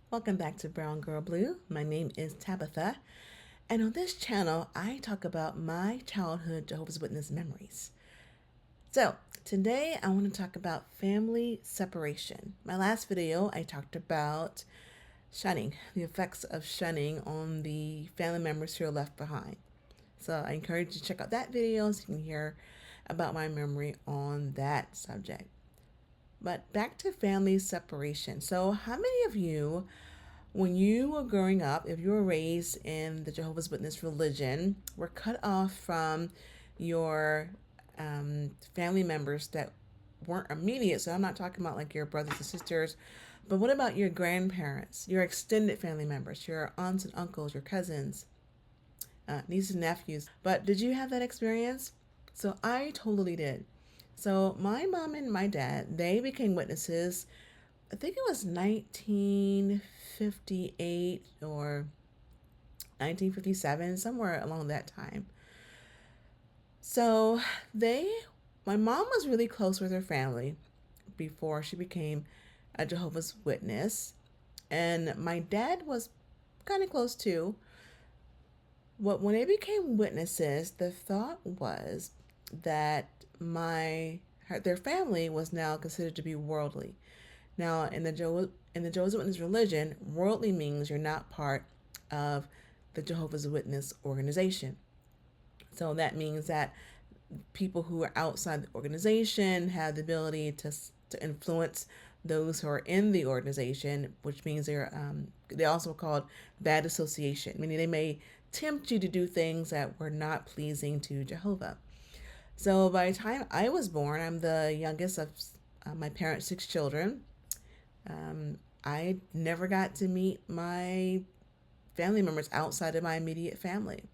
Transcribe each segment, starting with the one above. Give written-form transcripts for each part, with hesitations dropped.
Welcome back to Brown Girl Blue. My name is Tabitha, and on this channel, I talk about my childhood Jehovah's Witness memories. So, today I want to talk about family separation. My last video, I talked about shunning, the effects of shunning on the family members who are left behind. So, I encourage you to check out that video so you can hear about my memory on that subject. But back to family separation. So, how many of you, when you were growing up, if you were raised in the Jehovah's Witness religion, were cut off from your family members that weren't immediate? So, I'm not talking about like your brothers and sisters, but what about your grandparents, your extended family members, your aunts and uncles, your cousins, nieces and nephews? But did you have that experience? So, I totally did. So my mom and my dad, they became witnesses. I think it was 1958 or 1957, somewhere along that time. So my mom was really close with her family before she became a Jehovah's Witness. And my dad was kind of close too. When they became witnesses, the thought was that their family was now considered to be worldly. Now, in the Jehovah's Witness religion, worldly means you're not part of the Jehovah's Witness organization. So that means that people who are outside the organization have the ability to influence those who are in the organization, which means they're also called bad association, meaning they may tempt you to do things that were not pleasing to Jehovah. So by the time I was born, I'm the youngest of my parents' 6 children. I never got to meet my family members outside of my immediate family.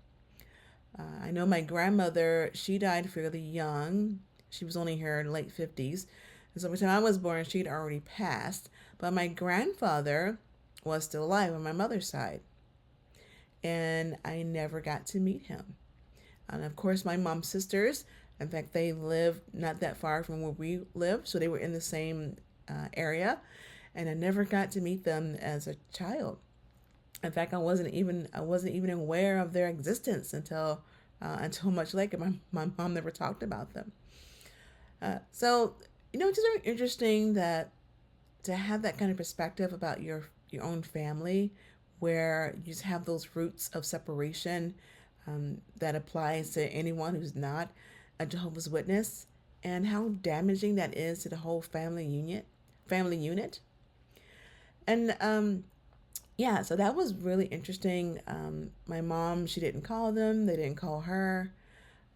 I know my grandmother, she died fairly young. She was only here in the late 50s. And so by the time I was born, she'd already passed. But my grandfather was still alive on my mother's side. And I never got to meet him. And of course, my mom's sisters, in fact, they lived not that far from where we live, so they were in the same area, and I never got to meet them as a child. In fact, I wasn't even aware of their existence until much later. My mom never talked about them. So it's just very interesting that to have that kind of perspective about your own family, where you just have those roots of separation that applies to anyone who's not a Jehovah's Witness, and how damaging that is to the whole family unit. And yeah, so that was really interesting. My mom, she didn't call them; they didn't call her.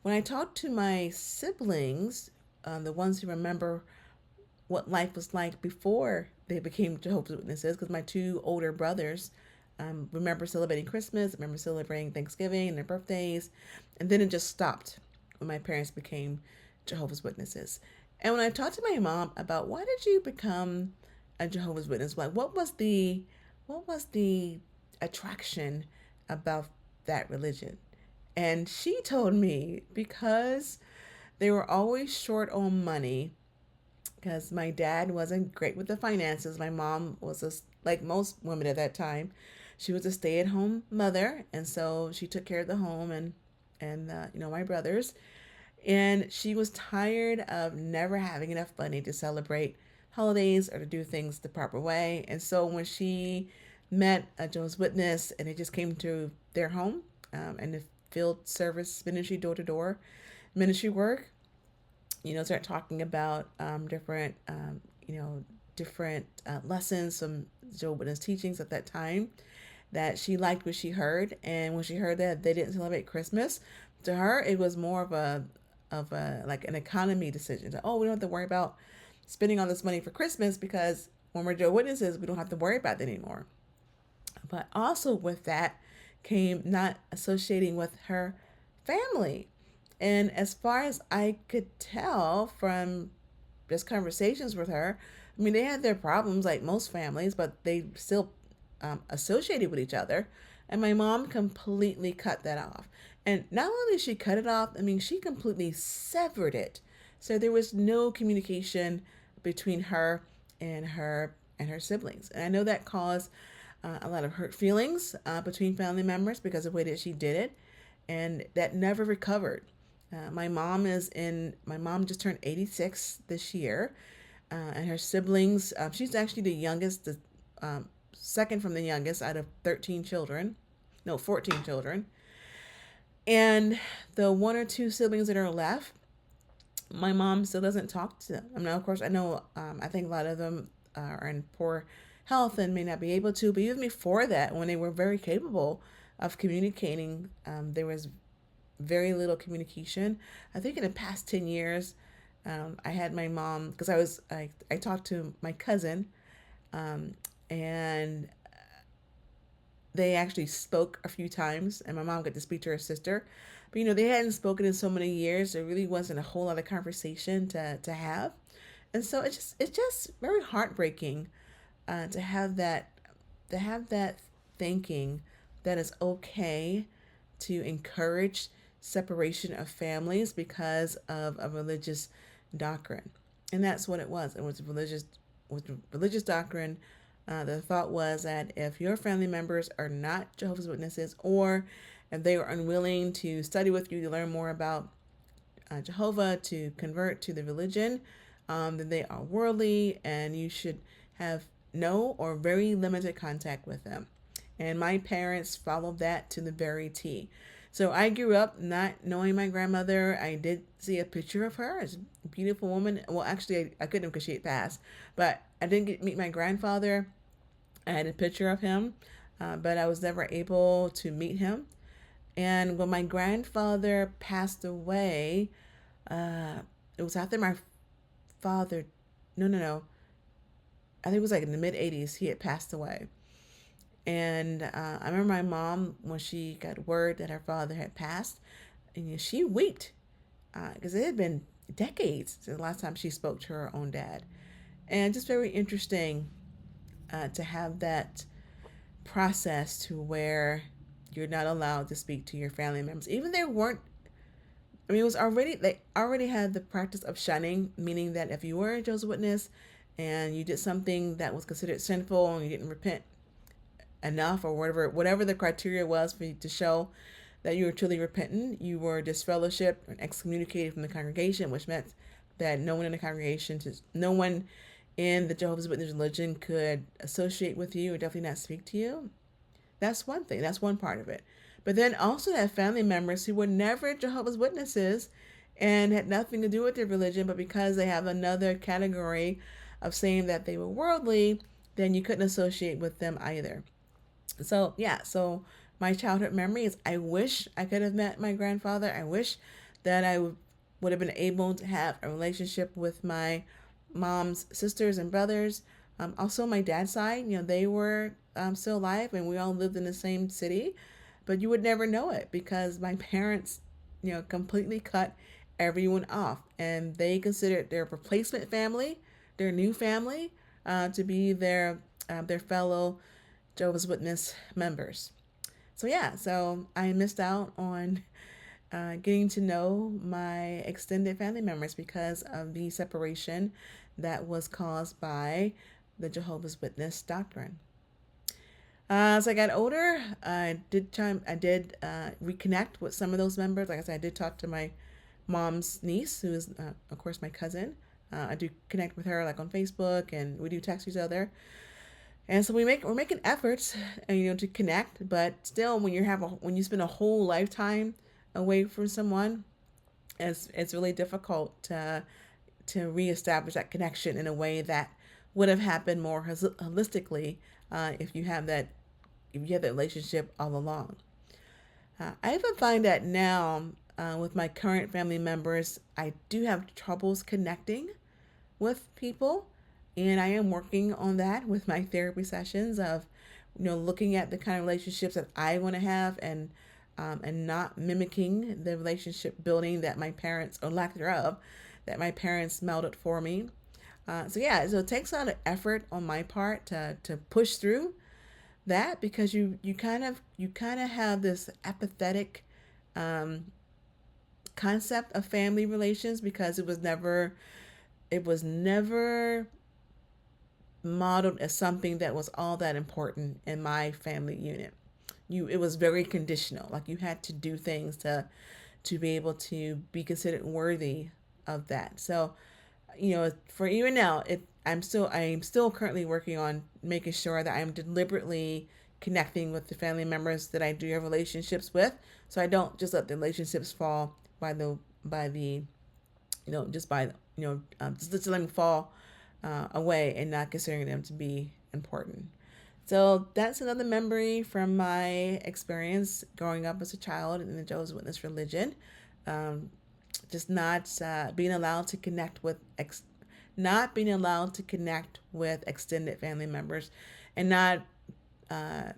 When I talked to my siblings, the ones who remember what life was like before they became Jehovah's Witnesses, because my 2 older brothers remember celebrating Christmas, remember celebrating Thanksgiving and their birthdays, and then it just stopped when my parents became Jehovah's Witnesses. And when I talked to my mom about why did you become a Jehovah's Witness, like what was the attraction about that religion? And she told me because they were always short on money, because my dad wasn't great with the finances. My mom was like most women at that time. She was a stay-at-home mother, and so she took care of the home and my brothers. And she was tired of never having enough money to celebrate holidays or to do things the proper way. And so when she met a Jehovah's Witness and it just came to their home and the field service ministry, door to door ministry work, start talking about different lessons from Jehovah's Witness teachings at that time, that she liked what she heard. And when she heard that they didn't celebrate Christmas, to her it was more of a like an economy decision. So, we don't have to worry about spending all this money for Christmas, because when we're Jehovah's Witnesses, we don't have to worry about that anymore. But also with that came not associating with her family. And as far as I could tell from just conversations with her, I mean, they had their problems like most families, but they still associated with each other. And my mom completely cut that off. And not only did she cut it off, I mean, she completely severed it. So there was no communication between her and her siblings. And I know that caused a lot of hurt feelings between family members because of the way that she did it, and that never recovered. My mom just turned 86 this year, and her siblings, she's actually the youngest, the second from the youngest out of 13 children, no, 14 children. And the one or two siblings that are left, my mom still doesn't talk to them. I mean, of course, I know, I think a lot of them are in poor health and may not be able to, but even before that, when they were very capable of communicating, there was very little communication. I think in the past 10 years, I had my mom, because I talked to my cousin, um, and they actually spoke a few times, and my mom got to speak to her sister. But they hadn't spoken in so many years. There really wasn't a whole lot of conversation to have, and so it's just very heartbreaking to have that thinking that it's okay to encourage separation of families because of a religious doctrine. And that's what it was. It was religious doctrine. The thought was that if your family members are not Jehovah's Witnesses, or if they are unwilling to study with you to learn more about Jehovah, to convert to the religion, then they are worldly and you should have no or very limited contact with them. And my parents followed that to the very T. So I grew up not knowing my grandmother. I did see a picture of her as a beautiful woman. Well, actually, I couldn't because she had passed. But I didn't get to meet my grandfather. I had a picture of him, but I was never able to meet him. And when my grandfather passed away, uh, it was after my father. No, no, no. I think it was like in the mid 80s. He had passed away. And I remember my mom, when she got word that her father had passed, and she wept because it had been decades since the last time she spoke to her own dad. And just very interesting to have that process to where you're not allowed to speak to your family members. Even they weren't, I mean, they already had the practice of shunning, meaning that if you were a Jehovah's Witness and you did something that was considered sinful and you didn't repent enough, or whatever the criteria was for you to show that you were truly repentant, you were disfellowshipped and excommunicated from the congregation, which meant that no one in the Jehovah's Witness religion could associate with you or definitely not speak to you. That's one thing. That's one part of it. But then also have family members who were never Jehovah's Witnesses and had nothing to do with their religion, but because they have another category of saying that they were worldly, then you couldn't associate with them either. So yeah, so my childhood memory is I wish I could have met my grandfather. I wish that would have been able to have a relationship with my mom's sisters and brothers. Also, my dad's side, they were still alive and we all lived in the same city, but you would never know it because my parents, completely cut everyone off, and they considered their replacement family, their new family, to be their fellow Jehovah's Witness members. So yeah, so I missed out on getting to know my extended family members because of the separation that was caused by the Jehovah's Witness doctrine. As I got older, I did reconnect with some of those members. Like I said, I did talk to my mom's niece, who is, of course, my cousin. I do connect with her like on Facebook, and we do text each other. And so we're making efforts, to connect. But still, when you spend a whole lifetime away from someone, it's really difficult to reestablish that connection in a way that would have happened more holistically if you have that relationship all along. I even find that now with my current family members, I do have troubles connecting with people, and I am working on that with my therapy sessions of looking at the kind of relationships that I want to have, and not mimicking the relationship building that my parents, or lack thereof, that my parents modeled for me. So it takes a lot of effort on my part to push through that, because you kind of have this apathetic concept of family relations, because it was never modeled as something that was all that important in my family unit. It was very conditional. Like you had to do things to be able to be considered worthy of that. So, for even now, I'm still currently working on making sure that I'm deliberately connecting with the family members that I do have relationships with, so I don't just let the relationships fall by the just by just let them fall away and not considering them to be important. So that's another memory from my experience growing up as a child in the Jehovah's Witness religion. Um, just not being allowed to connect with not being allowed to connect with extended family members, and not uh,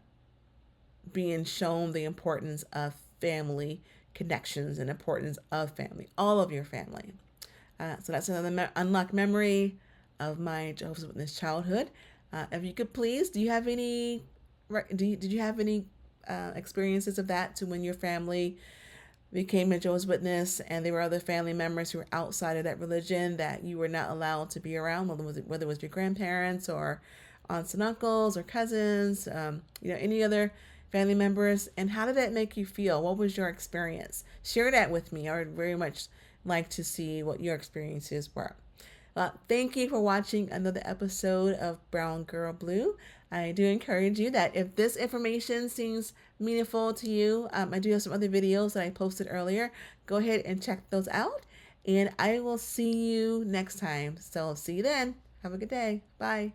being shown the importance of family connections and importance of family, all of your family. So that's another unlocked memory of my Jehovah's Witness childhood. If you could please, do you have any? Did you have any experiences of that to when your family became a Jehovah's Witness and there were other family members who were outside of that religion that you were not allowed to be around, whether it was your grandparents or aunts and uncles or cousins, any other family members, and how did that make you feel? What was your experience? Share that with me. I would very much like to see what your experiences were. Thank you for watching another episode of Brown Girl Blue. I do encourage you that if this information seems meaningful to you, I do have some other videos that I posted earlier. Go ahead and check those out, and I will see you next time. So see you then. Have a good day. Bye.